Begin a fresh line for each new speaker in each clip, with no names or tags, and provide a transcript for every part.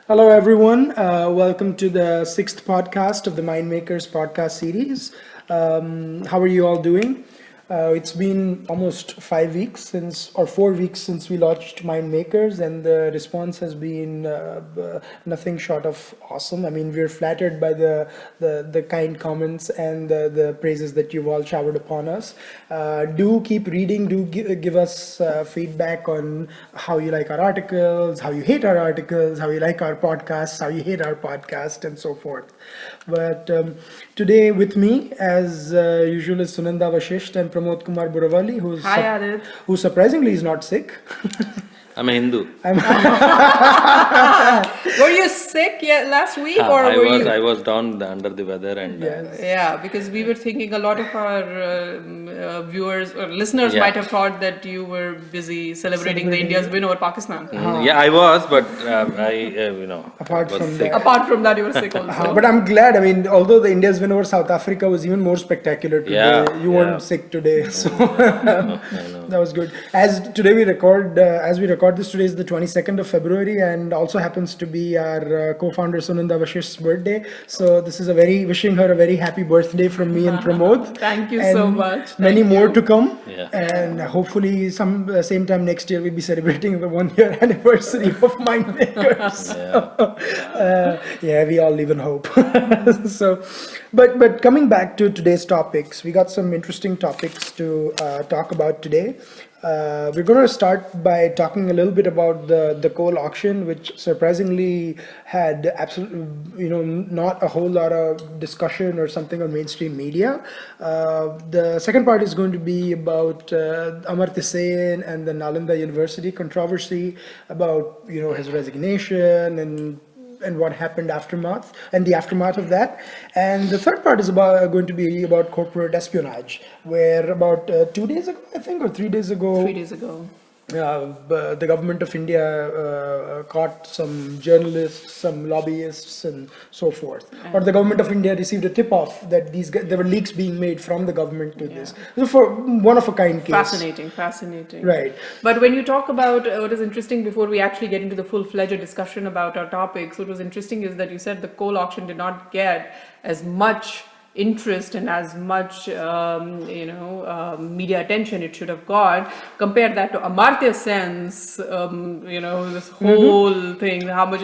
Hello, everyone. Welcome to the sixth podcast of the Mind Makers podcast series. How are you all doing? It's been almost 5 weeks or 4 weeks since we launched Mind Makers, and the response has been nothing short of awesome. I mean, we're flattered by the kind comments and the praises that you've all showered upon us. Do keep reading. Do give us feedback on how you like our articles, how you hate our articles, how you like our podcasts, how you hate our podcast, and so forth. But today with me, as usual, is Sunanda Vashisht and Pramod Kumar Buravali,
Hi, Adit.
who surprisingly is not sick.
I'm a Hindu.
Were you sick last week, or
I was down under the weather, and
Yes.
Yeah, because we were thinking a lot of our viewers or listeners
Yeah.
might have thought that you were busy celebrating the India's win over Pakistan.
yeah, I was, but
Apart
was
from
sick.
that.
Apart from that, you were sick also.
But I'm glad. I mean, although the India's win over South Africa was even more spectacular today,
Yeah,
you
yeah.
weren't sick today, so
I know.
that was good. As today we record, this today is the 22nd of February, and also happens to be our co-founder Sunanda Vashisht's birthday. So this is wishing her a very happy birthday from me and Pramod.
Thank you
And
so much.
Many
Thank
more
you.
to come,
Yeah.
and hopefully same time next year we'll be celebrating the 1 year anniversary of Mind Makers. Yeah, we all live in hope. So, but coming back to today's topics, we got some interesting topics to talk about today. We're going to start by talking a little bit about the coal auction, which surprisingly had absolutely, not a whole lot of discussion or something on mainstream media. The second part is going to be about Amartya Sen and the Nalanda University controversy about his resignation and what happened the aftermath of that. And the third part is going to be about corporate espionage, where about 2 days ago, I think, or 3 days ago,
3 days ago.
the government of India caught some journalists, some lobbyists, and so forth. Or the government of India received a tip-off that there were leaks being made from the government to this. So for one of a kind case.
Fascinating.
Right.
But when you talk about what is interesting, before we actually get into the full-fledged discussion about our topics, what was interesting is that you said the coal auction did not get as much interest and as much media attention it should have got. Compare that to Amartya Sen's this whole thing, how much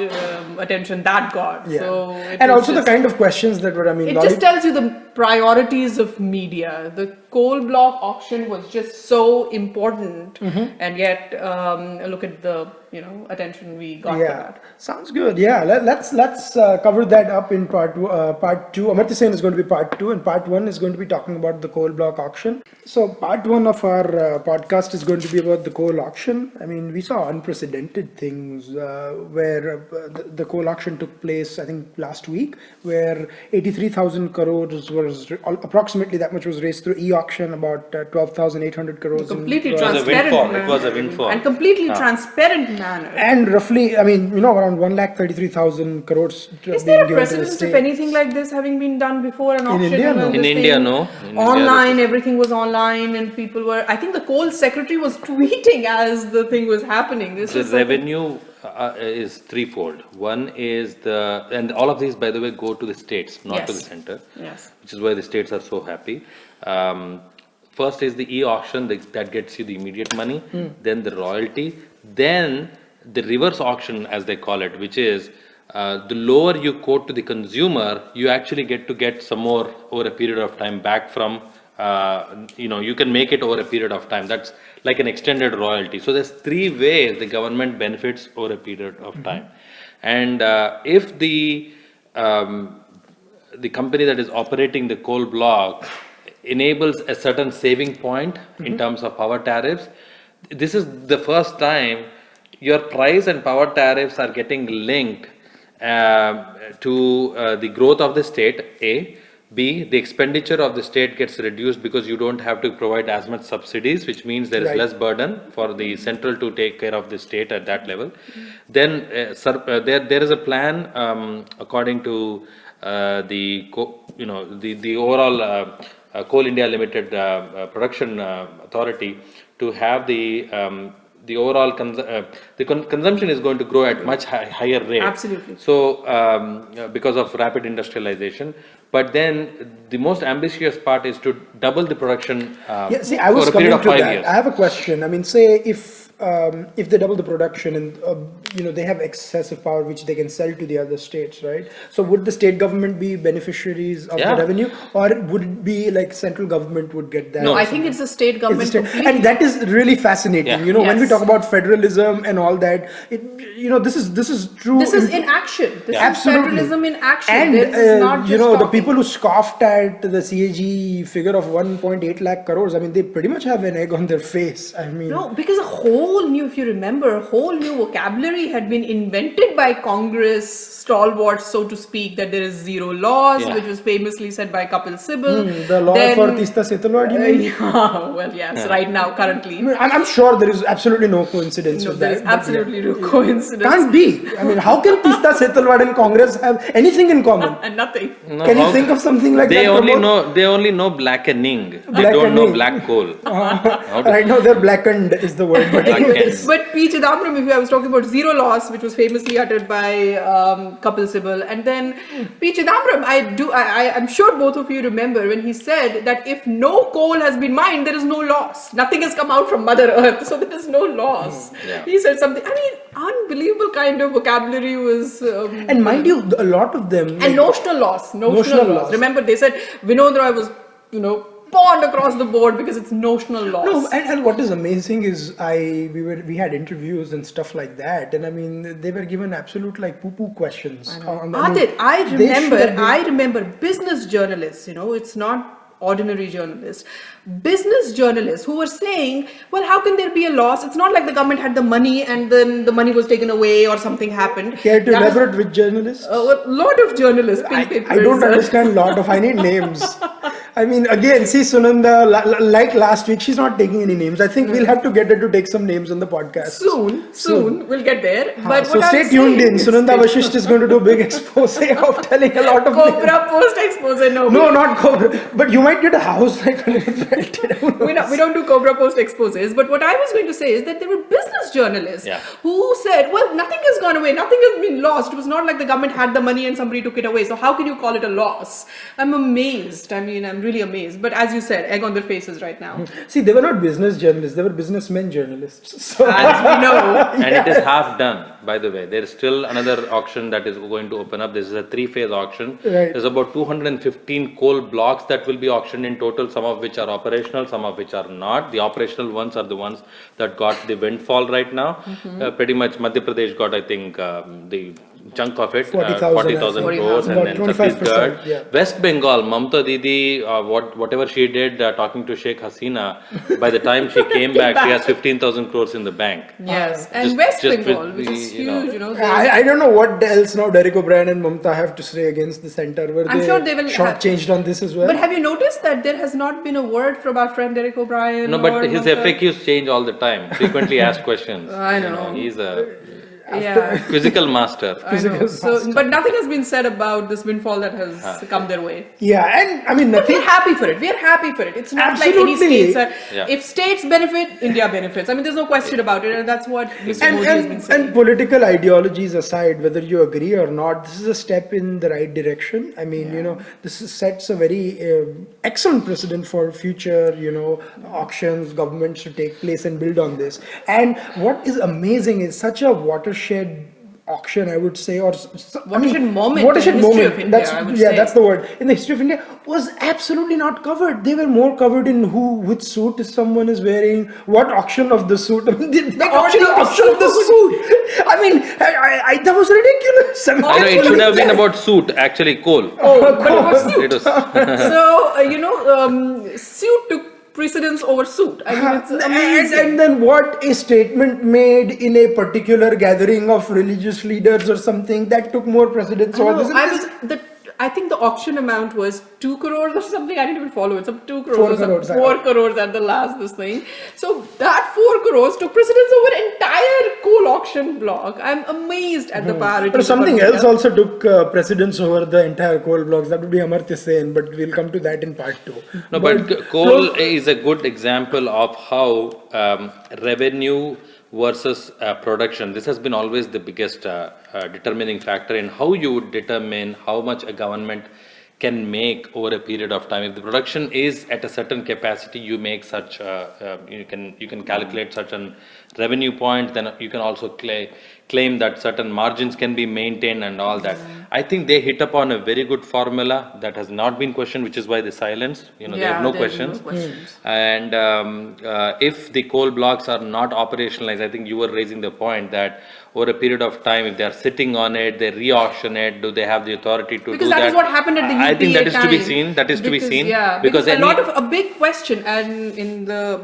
attention that got.
Yeah.
So
and also the kind of questions that were,
it just tells you the priorities of media. The coal block auction was just so important, and yet look at the attention we got for that.
Sounds good. Yeah, let's cover that up in part two. Amartya Sen is going to be part two, and part one is going to be talking about the coal block auction. So part one of our podcast is going to be about the coal auction. I mean, we saw unprecedented things where the coal auction took place, I think, last week, where 83,000 crores was approximately that much was raised through e-auction, about 12,800 crores.
Completely
It was a
transparent.
windfall. It was a windfall.
And completely transparent manner.
And roughly, I mean, around 133,000 crores.
Is there a precedent of anything like this having been done before? An auction?
India, no.
In India, no. In
Online,
India,
everything was online, and people were. I think the coal secretary was tweeting as the thing was happening. This
the
was something-
revenue is threefold. One is and all of these, by the way, go to the states, not to the
Yes.
center.
Yes.
Which is why the states are so happy. First is the e-auction that gets you the immediate money, then the royalty, then the reverse auction, as they call it, which is the lower you quote to the consumer, you actually get some more over a period of time back from, you can make it over a period of time. That's like an extended royalty. So there's three ways the government benefits over a period of time. And if the company that is operating the coal block enables a certain saving point in terms of power tariffs, this is the first time your price and power tariffs are getting linked to the growth of the state, A. B, the expenditure of the state gets reduced because you don't have to provide as much subsidies, which means there is
Right.
less burden for the central to take care of the state at that level. Then there is a plan according to the overall Coal India Limited production authority to have the the overall consumption is going to grow at much higher rate.
Absolutely.
So because of rapid industrialization, but then the most ambitious part is to double the production
Yeah, see, I was
for a period
coming
of
to
5
that.
years.
I have a question. I mean, say if they double the production and they have excessive power which they can sell to the other states, right? So would the state government be beneficiaries of
Yeah.
the revenue, or would it be like central government would get that?
No, I think it's the state
It's
government
the state.
completely.
And that is really fascinating.
Yeah.
When we
Yes.
talk about federalism and all that, this is true.
This is in action. This is
Absolutely.
federalism in action.
And
This is not just
the
talking.
people who scoffed at the CAG figure of 1.8 lakh crores, I mean, they pretty much have an egg on their face. I mean,
No, because if you remember, a whole new vocabulary had been invented by Congress stalwarts, so to speak, that there is zero loss,
Yeah.
which was famously said by Kapil Sibal.
the law
Then-
for Tista Setalwad, you mean?
yeah, well, yes, right now, currently.
I mean, I'm sure there is absolutely no coincidence
No,
with
there
that.
is
but
absolutely no coincidence.
Can't be. I mean, how can Tista Setalwad and Congress have anything in common?
And nothing.
No,
Can you
how-
think of something like
they
that?
only
Pramod?
they only know blackening. They
Blackening.
don't know black coal. How to-
Right now, they're blackened is the word. But
Blackened.
anyways.
But P. Chidambaram, I was talking about zero loss, which was famously uttered by Kapil Sibal, and then P. Chidambaram, I'm sure both of you remember when he said that if no coal has been mined, there is no loss. Nothing has come out from Mother Earth, so there is no loss.
Yeah.
He said something. I mean, unbelievable kind of vocabulary was.
And mind you, a lot of them.
And notional loss. Notional loss.
loss.
Remember, they said Vinod Roy was, pawned across the board because it's notional loss.
No, and what is amazing is we had interviews and stuff like that, and I mean they were given absolute like poo-poo questions.
Adit, I remember business journalists, it's not ordinary journalists, business journalists who were saying, well, how can there be a loss? It's not like the government had the money and then the money was taken away or something happened.
Care to elaborate with journalists?
A lot of journalists,
I don't understand lot of. I need names. I mean, again, see Sunanda, like last week, she's not taking any names. I think we'll have to get her to take some names on the podcast.
Soon, we'll get there. But
So
what
stay
I'm
tuned
saying
in. Sunanda Vashisht is going to do a big expose of telling a lot of names.
Cobra post expose, no.
No, not Cobra. But you might get a house like
We don't do Cobra post exposes, but what I was going to say is that there were business journalists
Yeah.
who said, well, nothing has gone away, nothing has been lost. It was not like the government had the money and somebody took it away. So how can you call it a loss? I'm amazed. I mean, I'm really amazed. But as you said, egg on their faces right now.
See, they were not business journalists. They were businessmen journalists. So
As we know.
And it is half done, by the way. There is still another auction that is going to open up. This is a 3-phase auction.
Right.
There's about 215 coal blocks that will be auctioned in total, some of which are operational, some of which are not. The operational ones are the ones that got the windfall right now. Pretty much Madhya Pradesh got, I think, the chunk of it, 40,000 crores, and then
25%,
Chhattisgarh.
yeah.
West Bengal, Mamta Didi, whatever she did talking to Sheikh Hasina, by the time she came back, she has 15,000 crores in the bank.
Yes. And
Just-
West
just
Bengal,
with
which
the,
is
you know,
huge,
I don't know what else now Derek O'Brien and Mamta have to say against the center. Were
I'm sure they will
shortchanged on this as well?
But have you noticed that there has not been a word from our friend Derek O'Brien?
No,
or
but his
Mamta?
FAQs change all the time. Frequently asked questions.
I know.
He's a
Yeah.
quizzical master.
I know. So, but nothing has been said about this windfall that has come their way.
Yeah, and I mean
But
nothing.
we're happy for it. We're happy for it. It's not like any
Absolutely.
states are.
Yeah.
If states benefit, India benefits. I mean, there's no question about it, and that's what Mr. Modi has been saying.
And political ideologies aside, whether you agree or not, this is a step in the right direction. I mean, sets a very excellent precedent for future, auctions, governments to take place and build on this. And what is amazing is such a watershed auction, I would say, or
Watershed moment
Watershed
in the history
moment.
of India,
That's,
I would
yeah,
say.
that's the word. In the history of India, was absolutely not covered. They were more covered in which suit someone is wearing, what auction of the suit. I mean, the
auction of the
suit. I mean, that was ridiculous. I mean,
I know it should have been about suit, actually coal.
Oh, but it was suit.
It was,
So, suit took precedence over suit. I mean, it's amazing.
and then what a statement made in a particular gathering of religious leaders or something that took more precedence over this.
I think the auction amount was 2 crores or something. I didn't even follow it. Some 2 crores,
4 crores,
4 crores at the last, this thing. So that 4 crores took precedence over entire coal auction block. I'm amazed at the parity.
But something else also took precedence over the entire coal blocks. That would be Amartya Sen, but we'll come to that in part 2.
no, but coal is a good example of how revenue versus production. This has been always the biggest determining factor in how you would determine how much a government can make over a period of time. If the production is at a certain capacity, you make such you can calculate such an revenue point. Then you can also claim that certain margins can be maintained and all that. I think they hit upon a very good formula that has not been questioned, which is why the silence. They have no questions. And if the coal blocks are not operationalized, I think you were raising the point that over a period of time, if they are sitting on it, they re-auction it, do they have the authority to
because
do that?
Because that is what happened at the UPA
I think that is to be
time.
seen. That is to be seen.
Yeah, because a big question and in the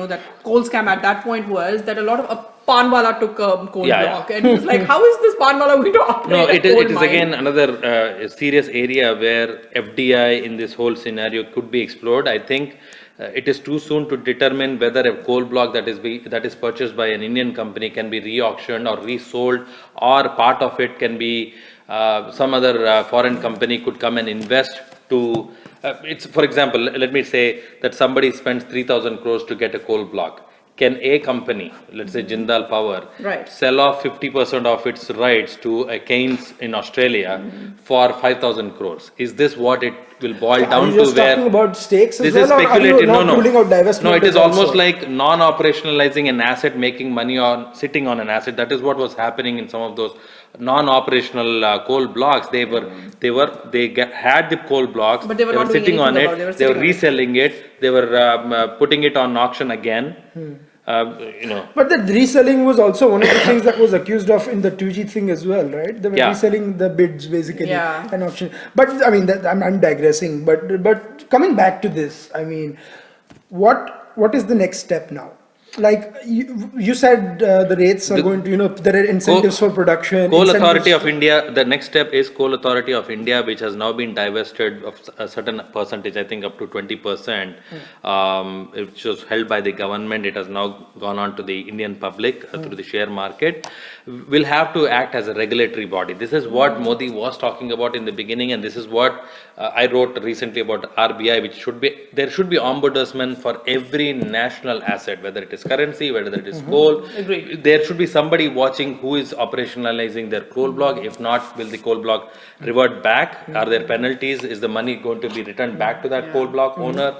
that coal scam at that point was that a lot of Panwala took a coal block, and it was like, how is this Panwala going to operate?
No, it is
mine?
again another serious area where FDI in this whole scenario could be explored. I think it is too soon to determine whether a coal block that is purchased by an Indian company can be re-auctioned or resold, or part of it can be some other foreign company could come and invest to. It's, for example, let me say that somebody spends 3,000 crores to get a coal block. Can a company, let's say Jindal Power, sell off 50% of its rights to a Keynes in Australia for 5,000 crores? Is this what it will boil down to? Where
talking about stakes
this
as
is
well,
speculated?
No,
it is almost like non-operationalizing an asset, making money on sitting on an asset. That is what was happening in some of those non-operational coal blocks. They had the coal blocks,
but they were not
sitting on it. They were reselling it. They were putting it on auction again.
But that reselling was also one of the things that was accused of in the 2G thing as well, right? They were reselling the bids basically and auction. But I mean, I'm digressing. But coming back to this, I mean, what is the next step now? Like you said, the rates are going to, there are incentives for production.
Coal Authority of India, the next step is Coal Authority of India, which has now been divested of a certain percentage, I think up to 20%, which was held by the government. It has now gone on to the Indian public through the share market. Will have to act as a regulatory body. This is what Modi was talking about in the beginning, and this is what I wrote recently about RBI, which there should be ombudsman for every national asset, whether it is currency, whether it is coal.
Agreed.
There should be somebody watching who is operationalizing their coal block. If not, will the coal block revert back? Are there penalties? Is the money going to be returned back to that coal block owner?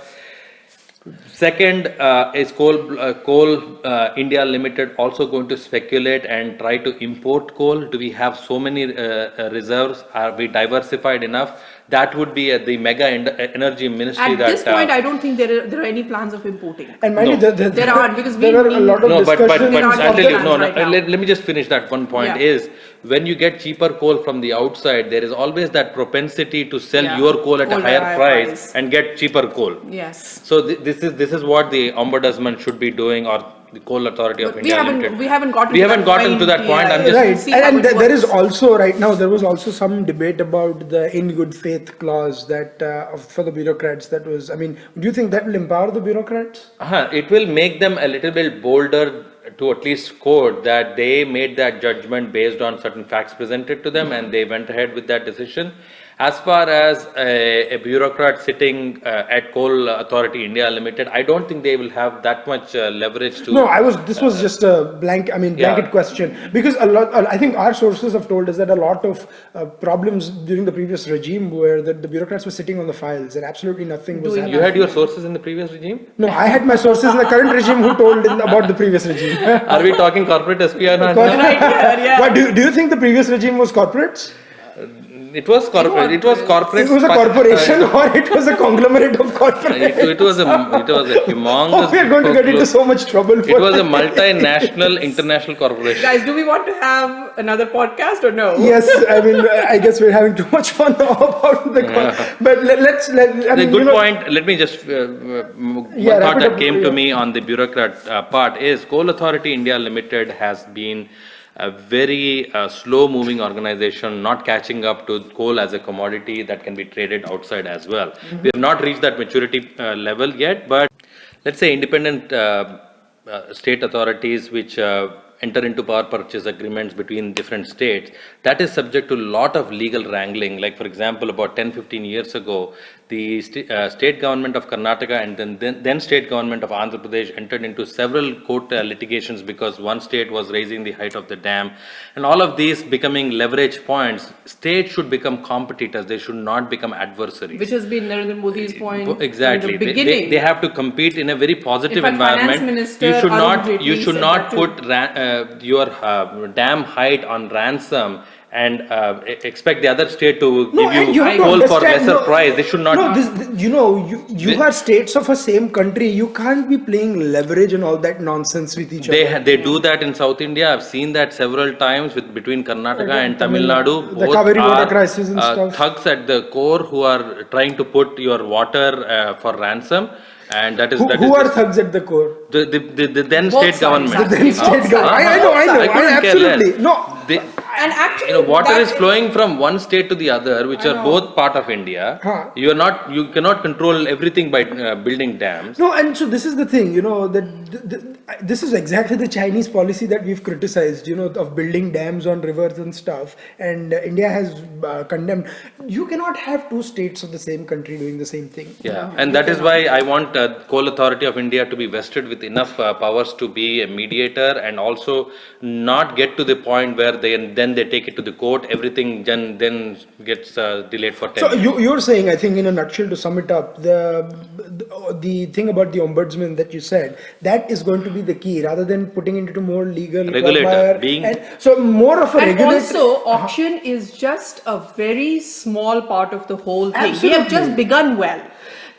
Second, is Coal India Limited also going to speculate and try to import coal? Do we have so many reserves? Are we diversified enough? That would be the mega energy ministry.
At this point, I don't think there are any plans of importing.
And mind you,
there aren't, because
there are a lot of discussions.
But I'll tell you,
right
let me just finish that one point. Is when you get cheaper coal from the outside, there is always that propensity to sell your coal at a higher price and get cheaper coal.
Yes.
So this is what the ombudsman should be doing, or the Coal Authority of India Limited.
We haven't gotten
to that point. I'm just
right. And there is also there was also some debate about the in good faith clause that for the bureaucrats. That was, I mean, do you think that will empower the bureaucrats?
It will make them a little bit bolder to at least quote that they made that judgment based on certain facts presented to them, and they went ahead with that decision. As far as a bureaucrat sitting at Coal Authority India Limited, I don't think they will have that much leverage to.
No, this was just a blanket question, because I think our sources have told us that a lot of problems during the previous regime were that the bureaucrats were sitting on the files and absolutely nothing was happening.
You had your sources in the previous regime?
No, I had my sources in the current regime who told about the previous regime.
Are we talking corporate espionage?
What, do you think the previous regime was corporates?
It was corporate. It was corporate.
It was a corporation, or it was a conglomerate of corporates.
It was a humongous.
Oh, we are going to get into so much trouble.
It was a multinational, international corporation.
Guys, do we want to have another podcast or no?
Yes, I mean, I guess we're having too much fun about the. But let's.
Good point. Let me just. One thought that came to me on the bureaucrat part is Coal Authority India Limited has been a very slow-moving organization, not catching up to coal as a commodity that can be traded outside as well. We have not reached that maturity level yet, but let's say independent state authorities which enter into power purchase agreements between different states, that is subject to a lot of legal wrangling. Like, for example, about 10-15 years ago, the state government of Karnataka and then state government of Andhra Pradesh entered into several court litigations because one state was raising the height of the dam, and all of these becoming leverage points. States should become competitors; they should not become adversaries.
Which has been Narendra Modi's point
Exactly.
in the beginning.
They have to compete in a very positive
In fact,
environment.
Finance Minister
You should
said
not
that
put your dam height on ransom and expect the other state to
No, and
give
you
you
have to
coal for
understand,
lesser price. They should not.
No, you are states of a same country. You can't be playing leverage and all that nonsense with each other.
They do that in South India. I've seen that several times between Karnataka and Tamil Nadu.
The
Both
Kaveri water
are,
crisis and stuff.
thugs at the core who are trying to put your water for ransom. And that is
Who are thugs at the core?
the then
Both
state
sides,
government.
actually.
Then state government. I know.
I couldn't care
Absolutely.
less.
No.
And actually,
Water
that
is flowing from one state to the other, which
I
are
know.
both part of India.
Huh.
You cannot control everything by building dams.
No, and so this is the thing, this is exactly the Chinese policy that we've criticized, of building dams on rivers and stuff. And India has condemned. You cannot have two states of the same country doing the same thing.
Yeah, and that is why I want Coal Authority of India to be vested with enough powers to be a mediator and also not get to the point where then they take it to the court, everything then gets delayed for 10
So
years.
you're saying, I think in a nutshell to sum it up, the thing about the ombudsman that you said, that is going to be the key rather than putting it into more legal
Regulator,
quagmire. So more of a
and
regulator.
also, auction is just a very small part of the whole thing. We have
Absolutely.
just begun well.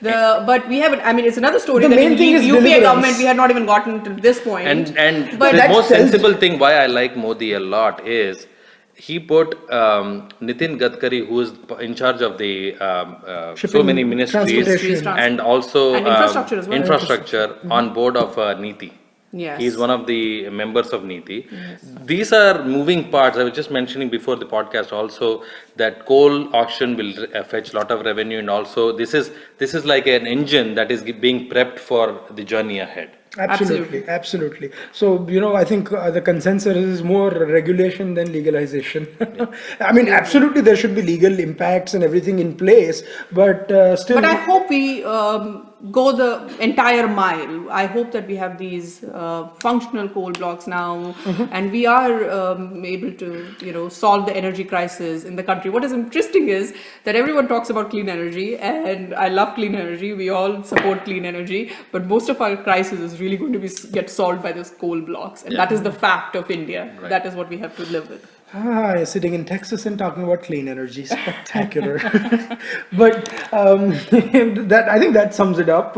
But we haven't. I mean, it's another story
The
that
main
in
thing is
UPA
deliverance.
government we had not even gotten to this point.
And
But
the
that
most
tells-
sensible thing why I like Modi a lot is he put Nitin Gadkari, who is in charge of the so
Shipping,
many ministries
transportation.
and also
And infrastructure as well.
infrastructure on board of NITI.
Yes.
He is one of the members of NITI. These are moving parts. I was just mentioning before the podcast also that coal auction will fetch a lot of revenue, and also this is like an engine that is being prepped for the journey ahead.
Absolutely. So, I think the consensus is more regulation than legalization. I mean, absolutely, there should be legal impacts and everything in place, but still.
But I hope we go the entire mile. I hope that we have these functional coal blocks now, and we are able to, solve the energy crisis in the country. What is interesting is that everyone talks about clean energy, and I love clean energy. We all support clean energy, but most of our crisis is really going to get solved by those coal blocks, and that is the fact of India.
Right.
That is what we have to live with.
Sitting in Texas and talking about clean energy, spectacular. But I think that sums it up.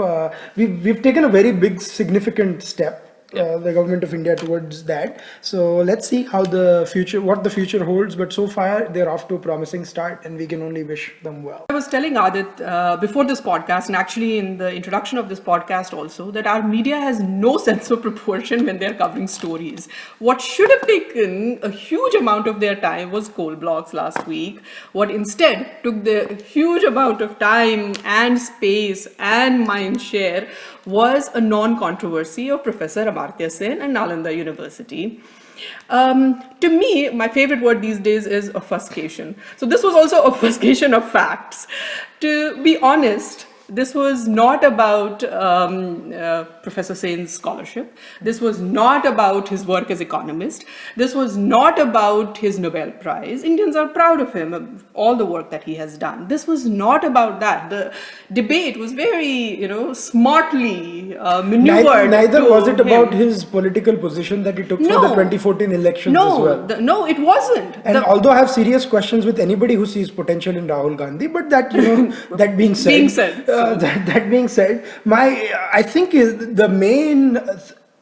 We've taken a very big, significant step. The government of India towards that. So let's see what the future holds. But so far, they're off to a promising start, and we can only wish them well.
I was telling Adit before this podcast, and actually in the introduction of this podcast also, that our media has no sense of proportion when they're covering stories. What should have taken a huge amount of their time was coal blocks last week. What instead took the huge amount of time and space and mind share was a non-controversy of Professor Amartya Sen and Nalanda University. To me, my favorite word these days is obfuscation. So this was also obfuscation of facts. To be honest, this was not about Professor Sen's scholarship. This was not about his work as economist. This was not about his Nobel Prize. Indians are proud of him, of all the work that he has done. This was not about that. The debate was very, smartly maneuvered.
Neither was it
him.
about his political position that he took for the 2014 elections as well.
No, it wasn't.
And although I have serious questions with anybody who sees potential in Rahul Gandhi, but that that being said, that being said, I think the main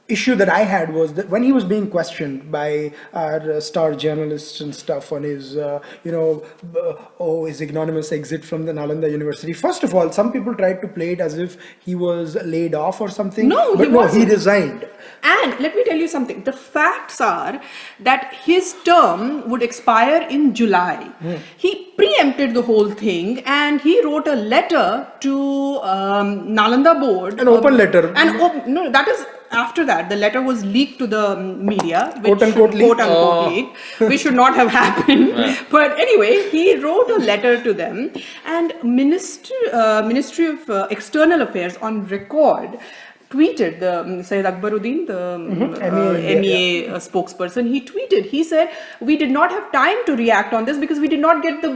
issue that I had was that when he was being questioned by our star journalists and stuff on his, his ignominious exit from the Nalanda University. First of all, some people tried to play it as if he was laid off or something.
No,
but
he
no,
wasn't.
he resigned.
And let me tell you something. The facts are that his term would expire in July. He preempted the whole thing and he wrote a letter to Nalanda board.
An open letter.
No, that is after that, the letter was leaked to the media, which
Quote unquote leaked.
quote unquote leaked, which should not have happened. But anyway, he wrote a letter to them, and Ministry of External Affairs on record tweeted, the Syed Akbaruddin, the MEA spokesperson, he tweeted, he said, we did not have time to react on this because we did not get the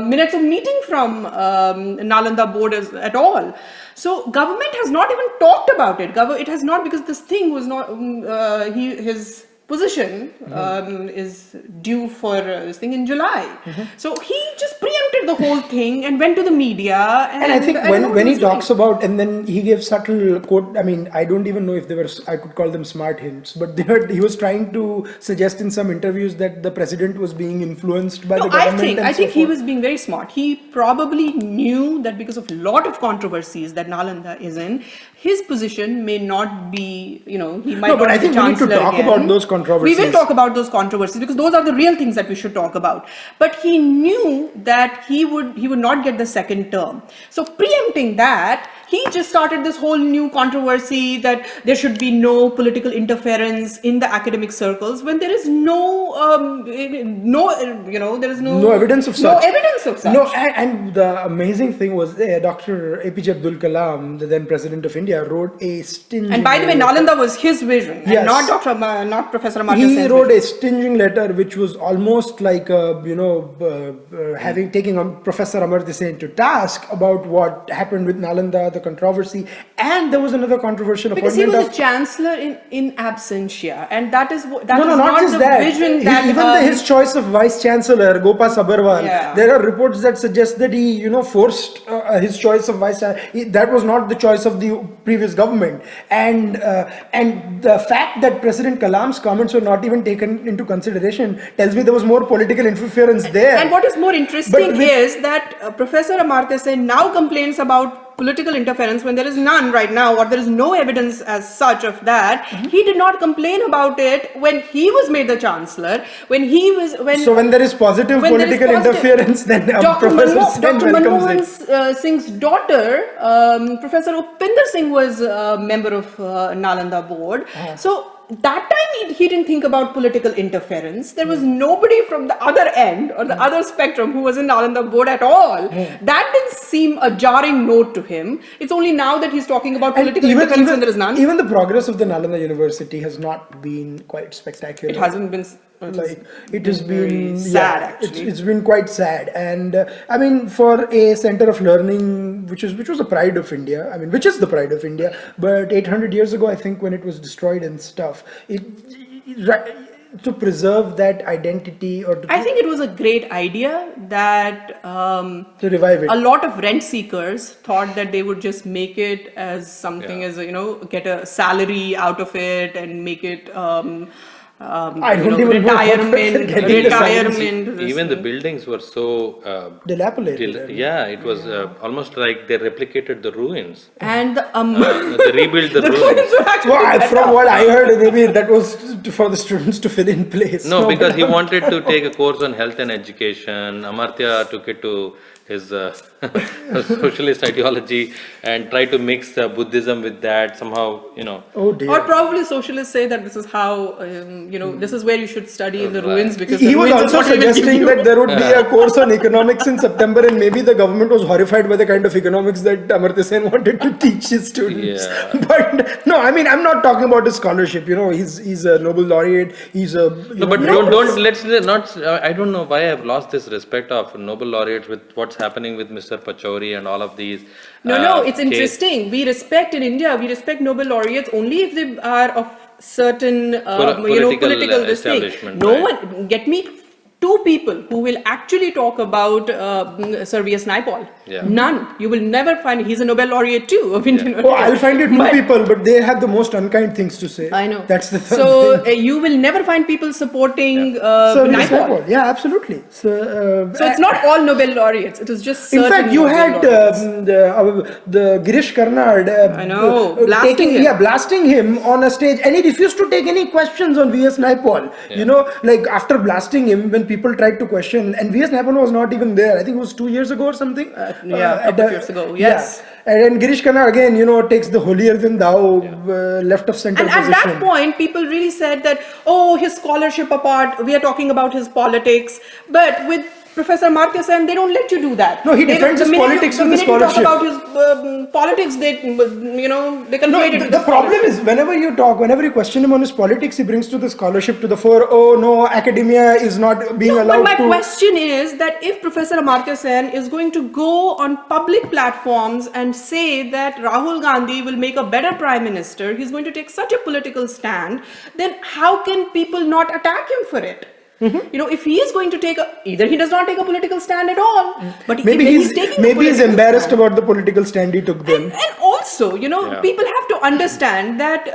minutes of meeting from Nalanda board at all. So government has not even talked about it. It has not, because this thing was not, his position is due for this thing in July. So he just preempted the whole thing and went to the media.
And I think when he talks about, and then he gave subtle quote, I mean, I don't even know if they were, I could call them smart hints, but he was trying to suggest in some interviews that the president was being influenced by the government.
I think he was being very smart. He probably knew that because of a lot of controversies that Nalanda is in, his position may not be, he might not be chancellor again.
But I think we need to talk about those controversies.
We will talk about those controversies because those are the real things that we should talk about. But he knew that he would not get the second term. So preempting that, he just started this whole new controversy that there should be no political interference in the academic circles when there is no
evidence of such.
No evidence of such.
No, and the amazing thing was Dr. APJ Abdul Kalam, the then president of India, wrote a stinging.
And by the way, Nalanda was his vision, and not Professor Amartya Sen.
He wrote a stinging letter which was almost like taking Professor Amartya Sen to task about what happened with Nalanda, the controversy, and there was another controversial
because
appointment.
Because he was a chancellor in absentia, and that is not
just
the
that.
vision that
His choice of vice chancellor, Gopa Sabarwal, there are reports that suggest that he forced his choice of vice chancellor. That was not the choice of the previous government, and the fact that President Kalam's comments were not even taken into consideration tells me there was more political interference there.
And what is more interesting is that Professor Amartya Sen now complains about political interference when there is none right now, or there is no evidence as such of that. He did not complain about it when he was made the chancellor. When there is positive political interference, then Professor Manmohan Singh's daughter, Professor Upinder Singh, was a member of Nalanda board. So that time he didn't think about political interference. There was nobody from the other end or the other spectrum who was in Nalanda board at all. That didn't seem a jarring note to him. It's only now that he's talking about political interference when there is none.
Even the progress of the Nalanda University has not been quite spectacular.
It hasn't been.
It has been
sad, actually.
It's been quite sad, and I mean, for a center of learning, which was the pride of India. I mean, which is the pride of India. But 800 years ago, I think, when it was destroyed and stuff, to preserve that identity,
I think it was a great idea that
to revive it.
A lot of rent seekers thought that they would just make it as something as get a salary out of it and make it.
I don't even
retirement.
Even the buildings were so
dilapidated.
It was almost like they replicated the ruins.
And
they rebuilt the ruins.
From what I heard, maybe that was for the students to fill in place.
No, because he wanted to take a course on health and education. Amartya took it to his socialist ideology and tried to mix Buddhism with that somehow,
Oh dear.
Or probably socialists say that this is how, this is where you should study in the ruins, because
he was also suggesting that there would be a course on economics in September, and maybe the government was horrified by the kind of economics that Amartya Sen wanted to teach his students. But no, I mean, I'm not talking about his scholarship. He's a Nobel laureate. He's a I don't know why I've lost this respect of Nobel laureates with what's happening with Mr. Pachauri and all of these.
No, it's interesting. We respect in India, we respect Nobel laureates only if they are of certain, political
establishment.
No one, get me two people who will actually talk about Servius Naipaul. None. You will never find. He's a Nobel laureate too of Indian.
I'll find it two people, but they have the most unkind things to say.
I know.
That's the thing.
So you will never find people supporting Naipaul.
Yeah, absolutely. So
it's not all Nobel laureates. It is just certain.
In fact, you had the Girish Karnad.
I know,
blasting him on a stage, and he refused to take any questions on V.S. Naipaul. Like after blasting him, when people tried to question, and V.S. Naipaul was not even there. I think it was 2 years ago or something.
A couple of years ago, yes.
Yeah. And then Girish Khanna again, takes the holier than thou left of center
And
position.
at that point, people really said that, oh, his scholarship apart, we are talking about his politics. But with Professor Amartya Sen, they don't let you do that.
No, he defends his politics with the scholarship.
The minute you talk about his politics, they conflate it with
the problem is whenever you question him on his politics, he brings to the scholarship to the fore. Oh no, academia is not being allowed to.
But my question is that if Professor Amartya Sen is going to go on public platforms and say that Rahul Gandhi will make a better prime minister, he's going to take such a political stand, then how can people not attack him for it? If he is going to either he does not take a political stand at all, but
maybe he's embarrassed about the political stand he took then.
And also, people have to understand that,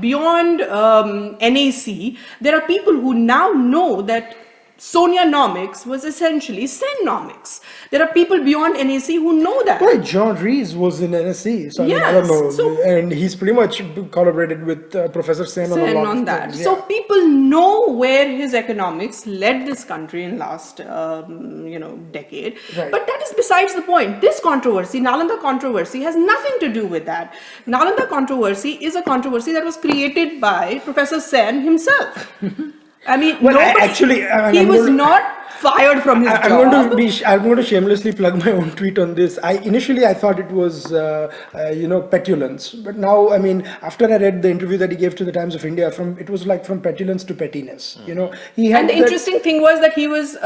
beyond NAC, there are people who now know that Sonia-nomics was essentially Sen-nomics. There are people beyond NAC who know that.
Well, John Rees was in NSC, so I don't know. And he's pretty much collaborated with Professor Sen on a lot of
that.
things.
So people know where his economics led this country in last, decade.
Right.
But that is besides the point. This controversy, Nalanda controversy, has nothing to do with that. Nalanda controversy is a controversy that was created by Professor Sen himself. I mean, he was not fired from his job.
I'm going to shamelessly plug my own tweet on this. Initially I thought it was petulance, but now after I read the interview that he gave to the Times of India, it was like from petulance to pettiness. He had.
And the interesting thing was that he was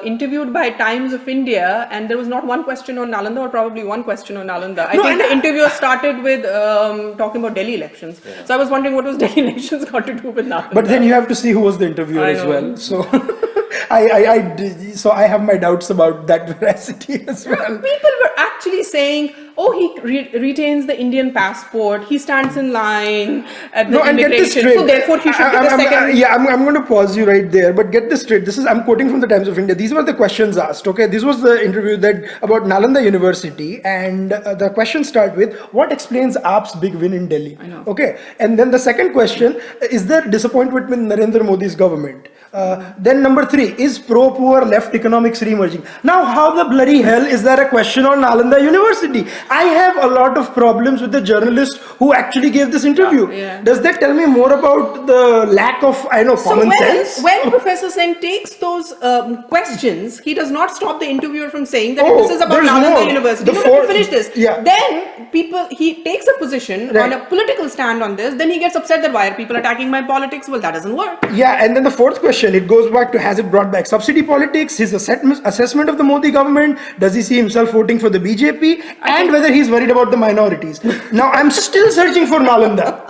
interviewed by Times of India, and there was not one question on Nalanda, or probably one question on Nalanda. I think the interviewer started with talking about Delhi elections. Yeah. So I was wondering what was Delhi elections got to do with Nalanda.
But then you have to see who was the interviewer as well. So. So I have my doubts about that veracity as well.
People were actually saying, oh, he retains the Indian passport, he stands in line at the immigration, so therefore he should be the second.
I'm going to pause you right there, but get this straight. I'm quoting from the Times of India. These were the questions asked, okay? This was the interview about Nalanda University, and the questions start with, what explains AAP's big win in Delhi?
I know.
Okay, and then the second question, is there disappointment with Narendra Modi's government? Then number 3, is pro-poor left economics re-emerging? Now, how the bloody hell is there a question on Nalanda University? I have a lot of problems with the journalist who actually gave this interview.
Yeah.
Does that tell me more about the lack of, common sense?
When Professor Sen takes those questions, he does not stop the interviewer from saying that this is about Nalanda University. Let me finish this.
Yeah.
Then he takes a position on a political stand on this. Then he gets upset that why are people attacking my politics? Well, that doesn't work.
Yeah, and then the fourth question, it goes back to, has it brought back subsidy politics, his assessment of the Modi government, does he see himself voting for the BJP, and whether he's worried about the minorities. Now, I'm still searching for Nalanda.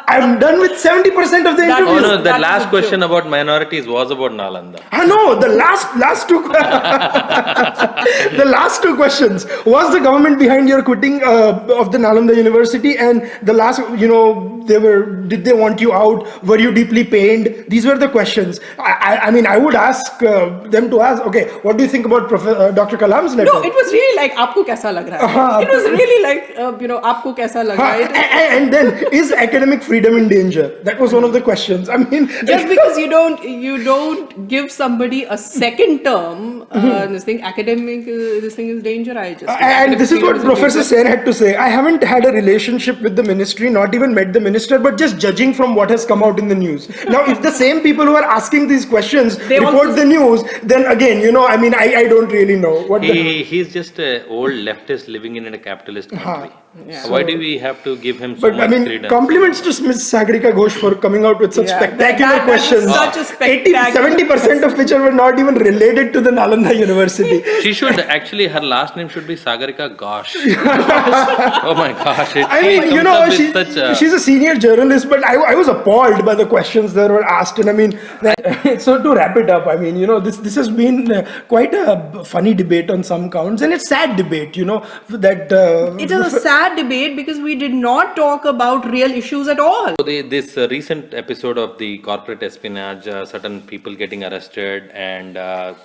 I'm done with 70% of the interview.
Oh no, the last question about minorities was about Nalanda.
No, the last two the last two questions. Was the government behind your quitting of the Nalanda University? And the last, did they want you out? Were you deeply pained? These were the questions. I would ask them to ask, okay, what do you think about Dr. Kalam's letter?
No, it was really like, aapko kaisa lag raha hai? It was really like, aapko kaisa lag raha hai?
And then, is academic freedom in danger? That was one of the questions.
Just because you don't give somebody a second term, this thing is danger.
And this is what Professor Sen had to say. I haven't had a relationship with the ministry, not even met the minister, but just judging from what has come out in the news. Now, if the same people who are asking these questions report the news, then again, I don't really know.
He's just an old leftist living in a capitalist country. Yeah. Why do we have to give him so much freedom?
Compliments to Ms. Sagarika Ghosh for coming out with such spectacular questions.
Such a spectacular
70% of which were not even related to the Nalanda University.
She should actually, her last name should be Sagarika Ghosh. Oh my gosh.
She's a senior journalist, but I was appalled by the questions that were asked. And so to wrap it up, this has been quite a funny debate on some counts, and it's sad debate, that...
it is a sad debate because we did not talk about real issues at all.
So this recent episode of the corporate espionage, certain people getting arrested, and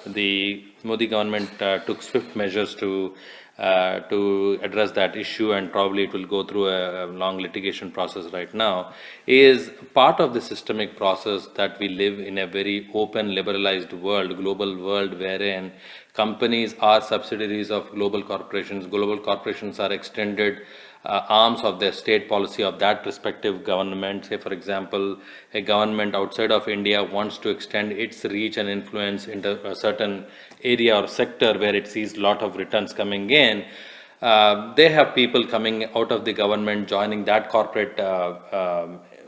the Modi government took swift measures to to address that issue, and probably it will go through a long litigation process right now, is part of the systemic process that we live in a very open, liberalized world, global world, wherein companies are subsidiaries of global corporations. Global corporations are extended arms of the state policy of that respective government. Say, for example, a government outside of India wants to extend its reach and influence into a certain area or sector where it sees a lot of returns coming in. They have people coming out of the government joining that corporate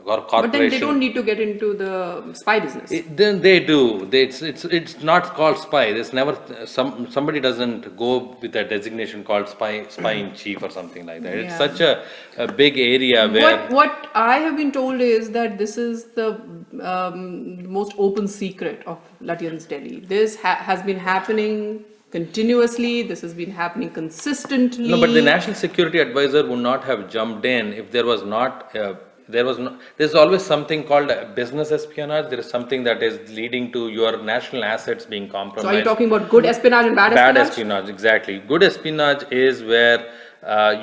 or corporation.
But then they don't need to get into the spy business.
Then they do. It's not called spy. There's never somebody doesn't go with a designation called spy in chief or something like that. It's such a big area where
What I have been told is that this is the most open secret of Lutyens Delhi. This has been happening continuously. This has been happening consistently.
No, but the National Security Advisor would not have jumped in if there was not. There's always something called business espionage. There is something that is leading to your national assets being compromised.
So are you talking about good espionage and bad espionage?
Bad espionage, exactly. Good espionage is where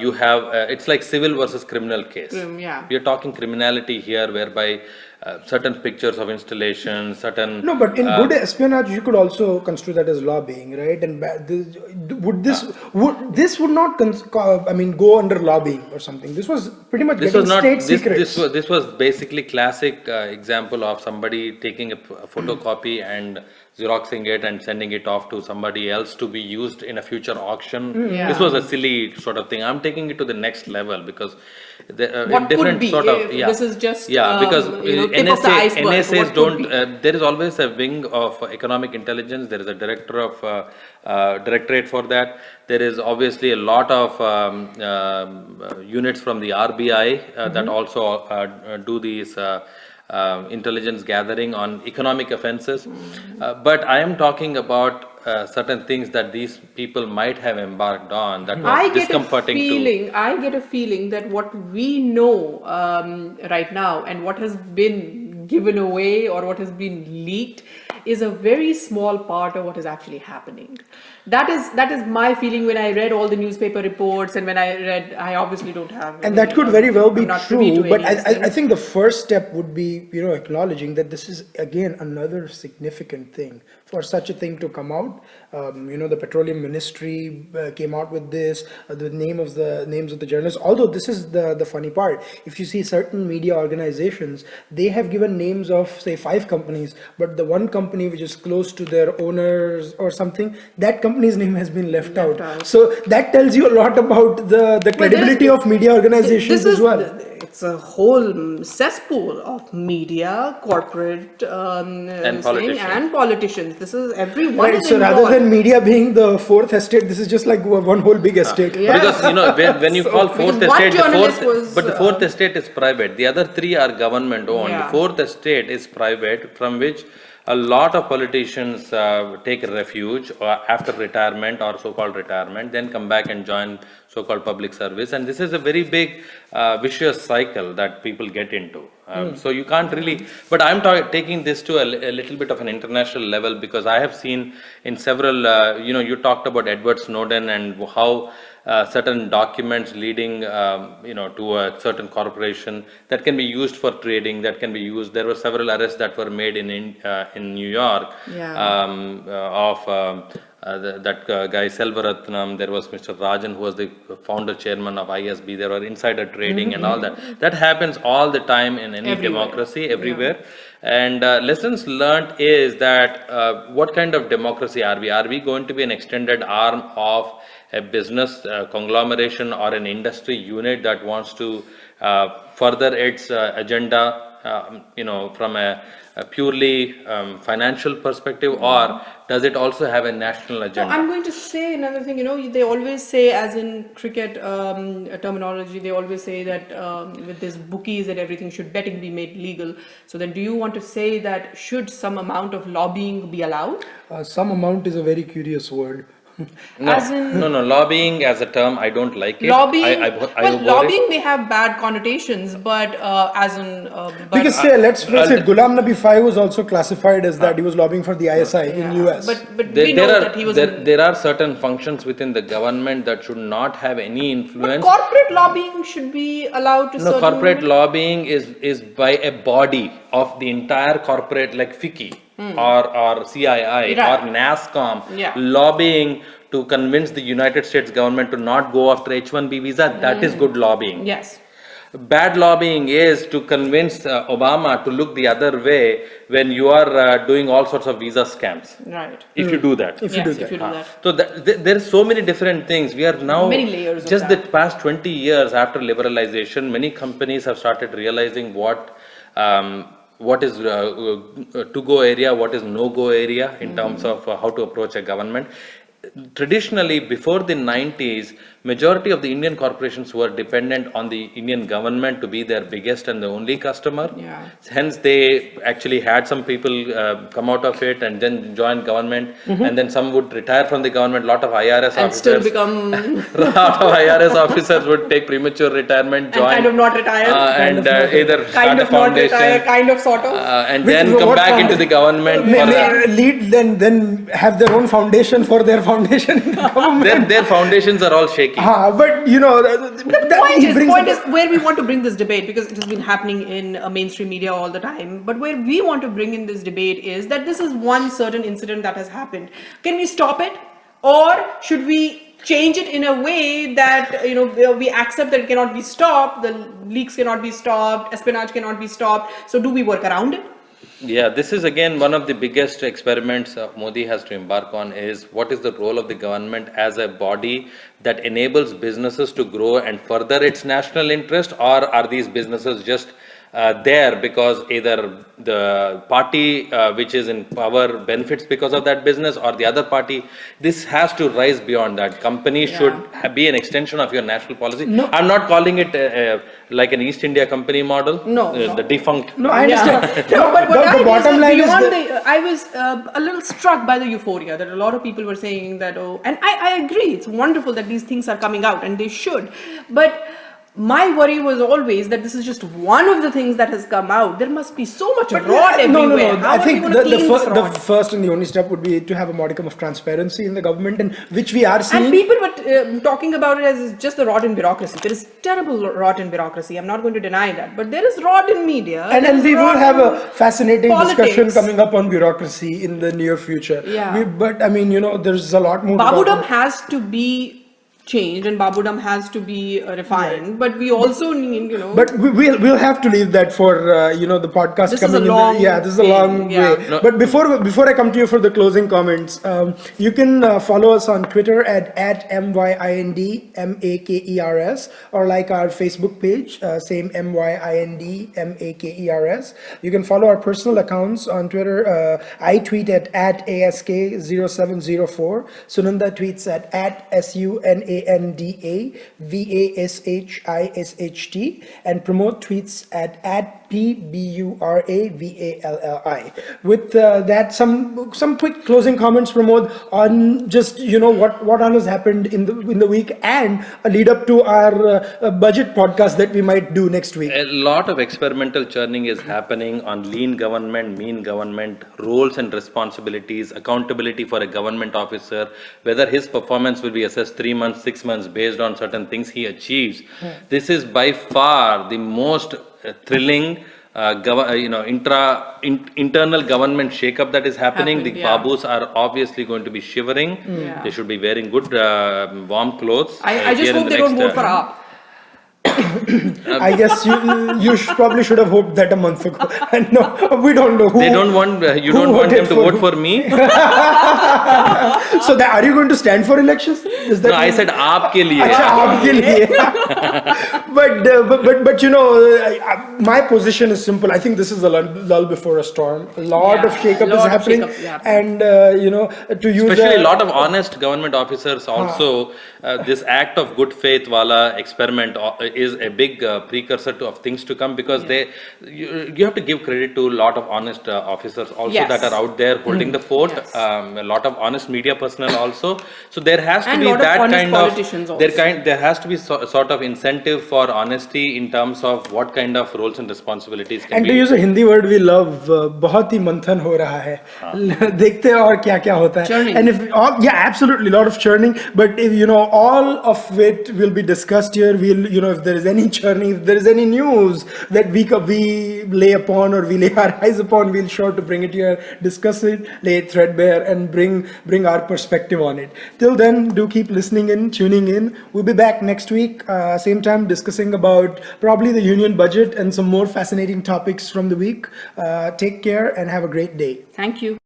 you have, it's like civil versus criminal case.
Yeah.
We are talking criminality here, whereby certain pictures of installations, certain...
No, but in good espionage, you could also construe that as lobbying, right? And this would not, go under lobbying or something. This was pretty much getting state secrets.
This was basically classic example of somebody taking a photocopy and xeroxing it and sending it off to somebody else to be used in a future auction.
Yeah.
This was a silly sort of thing. I'm taking it to the next level because
what
different
could be
sort of
this is just
because
tip of the iceberg.
NSAs don't. There is always a wing of economic intelligence. There is a director of directorate for that. There is obviously a lot of units from the RBI that also do these. Intelligence gathering on economic offenses, but I am talking about certain things that these people might have embarked on that was discomforting to.
I get a feeling that what we know right now and what has been given away or what has been leaked is a very small part of what is actually happening. That is my feeling when I read all the newspaper reports and when I obviously don't have.
And that could very well be true, but I think the first step would be, acknowledging that this is again another significant thing. For such a thing to come out, the Petroleum Ministry came out with this, the names of the journalists. Although this is the funny part, if you see certain media organizations, they have given names of say 5 companies, but the one company which is close to their owners or something, that company's name has been left out. So that tells you a lot about the credibility of media organizations as well.
It's a whole cesspool of media, corporate,
and
politicians. This is everyone.
Right. So rather than media being the fourth estate, this is just like one whole big estate.
Because when you call fourth estate, the fourth estate is private. The other 3 are government owned. The fourth estate is private, from which a lot of politicians take refuge after retirement or so-called retirement, then come back and join so-called public service. And this is a very big vicious cycle that people get into. So you can't really, but I'm taking this to a little bit of an international level because I have seen in several, you talked about Edward Snowden and how certain documents leading, to a certain corporation that can be used for trading, that can be used. There were several arrests that were made in New York of that guy Selvaratnam. There was Mr. Rajan, who was the founder chairman of ISB. There were insider trading and all that. That happens all the time in any democracy, everywhere. And lessons learned is that what kind of democracy are we? Are we going to be an extended arm of a business conglomeration or an industry unit that wants to further its agenda, from a purely financial perspective, or does it also have a national agenda?
I'm going to say another thing. They always say, as in cricket terminology, they always say that with these bookies and everything, should betting be made legal? So then, do you want to say that should some amount of lobbying be allowed?
Some amount is a very curious word.
No,
As in
no, lobbying as a term, I don't like it.
lobbying.
I
well,
abhor
lobbying
it.
may have bad connotations, but as in
Because say, let's face it, Ghulam Nabi Fai was also classified as that. He was lobbying for the ISI in US.
But we know that he was.
There are certain functions within the government that should not have any
But
influence.
corporate lobbying should be allowed to.
No,
certain
corporate lobbying is by a body of the entire corporate, like FICCI or CII or
Right.
NASCOM,
Yeah.
lobbying to convince the United States government to not go after H-1B visa. That is good lobbying.
Yes.
Bad lobbying is to convince Obama to look the other way when you are doing all sorts of visa scams.
Right.
If you do that.
If you do
Yes,
that.
if you do that.
So there are so many different things. We are now
Many layers of
just
that.
the past 20 years after liberalization, many companies have started realizing what is to-go area, what is no-go area in terms of how to approach a government. Traditionally, before the 90s, majority of the Indian corporations were dependent on the Indian government to be their biggest and the only customer.
Yeah.
Hence, they actually had some people come out of it and then join government, and then some would retire from the government. Lot of IRS
And
officers,
still become
lot of IRS officers would take premature retirement, join,
kind of not retire.
and either start
Kind
a
of not
foundation,
retire, kind of sort of.
and
With
then come
what
back
found-
into the government for that.
Lead, then have their own foundation for their foundation in the government.
Their foundations are all shaky.
But you know,
The point is where we want to bring this debate, because it has been happening in mainstream media all the time, but where we want to bring in this debate is that this is one certain incident that has happened. Can we stop it, or should we change it in a way that we accept that it cannot be stopped, the leaks cannot be stopped, espionage cannot be stopped, so do we work around it?
Yeah, this is again one of the biggest experiments Modi has to embark on, is what is the role of the government as a body that enables businesses to grow and further its national interest, or are these businesses just there because either the party which is in power benefits because of that business, or the other party. This has to rise beyond that. Companies should be an extension of your national policy.
No.
I'm not calling it like an East India Company model.
No.
The defunct.
No, I understand.
No, but what
the bottom line is that,
I was a little struck by the euphoria that a lot of people were saying that, and I agree, it's wonderful that these things are coming out, and they should, but my worry was always that this is just one of the things that has come out. There must be so much rot everywhere.
No.
How
I
are
think
we going to clean this
the
rot?
first and the only step would be to have a modicum of transparency in the government, and which we are seeing.
And people were talking about it as just the rot in bureaucracy. There is terrible rot in bureaucracy. I'm not going to deny that. But there is rot in media.
And we will have a fascinating discussion
politics.
coming up on bureaucracy in the near future.
Yeah.
But I mean, there's a lot more. to talk
Babudam
about.
has to be changed and Babudam has to be refined, but we also need,
But we'll have to leave that for the podcast
This is
coming
a long
this is a
way,
long
yeah.
way. But before I come to you for the closing comments, you can follow us on Twitter at MYINDMAKERS, or like our Facebook page, same MYINDMAKERS. You can follow our personal accounts on Twitter. I tweet at ASK0704. Sunanda tweets at SUNANDAVASHISHT, and Pramod tweets at PBURAVALLI. With that, some quick closing comments, Pramod, on just what all has happened in the week and a lead up to our budget podcast that we might do next week.
A lot of experimental churning is happening on lean government, mean government, roles and responsibilities, accountability for a government officer, whether his performance will be assessed 3 months, 6 months based on certain things he achieves. This is by far the most thrilling internal government shake-up that is happening. The Babus are obviously going to be shivering.
Yeah.
They should be wearing good warm clothes.
I just hope they don't vote for AAP.
I guess you probably should have hoped that a month ago. And no, we don't know who.
They don't want you
who
don't want them to
voted
vote for me.
So are you going to stand for elections? Is that
No, I said आपके लिए.
अच्छा, आपके लिए. But you know, my position is simple. I think this is a lull before a storm. A lot of shake-up is happening, and you know, to use
Especially a lot of honest government officers also. This act of good faith wala experiment is a big precursor of things to come, because you have to give credit to a lot of honest officers also that are out there holding the fort. A lot of honest media personnel also. So there has to
And
be
lot of
that
honest
kind
politicians
of
also.
there has to be sort of incentive for honesty in terms of what kind of roles and responsibilities can
And
be.
to use a Hindi word we love, बहुत ही मंथन हो रहा है. देखते हैं और क्या क्या होता है.
Churning.
And if absolutely, a lot of churning. But if you know, all of it will be discussed here. We'll, you know, if there is any churning, if there is any news that we lay upon or we lay our eyes upon, we'll sure to bring it here, discuss it, lay it threadbare, and bring our perspective on it. Till then, do keep listening in, tuning in. We'll be back next week, same time, discussing about probably the union budget and some more fascinating topics from the week. Take care and have a great day.
Thank you.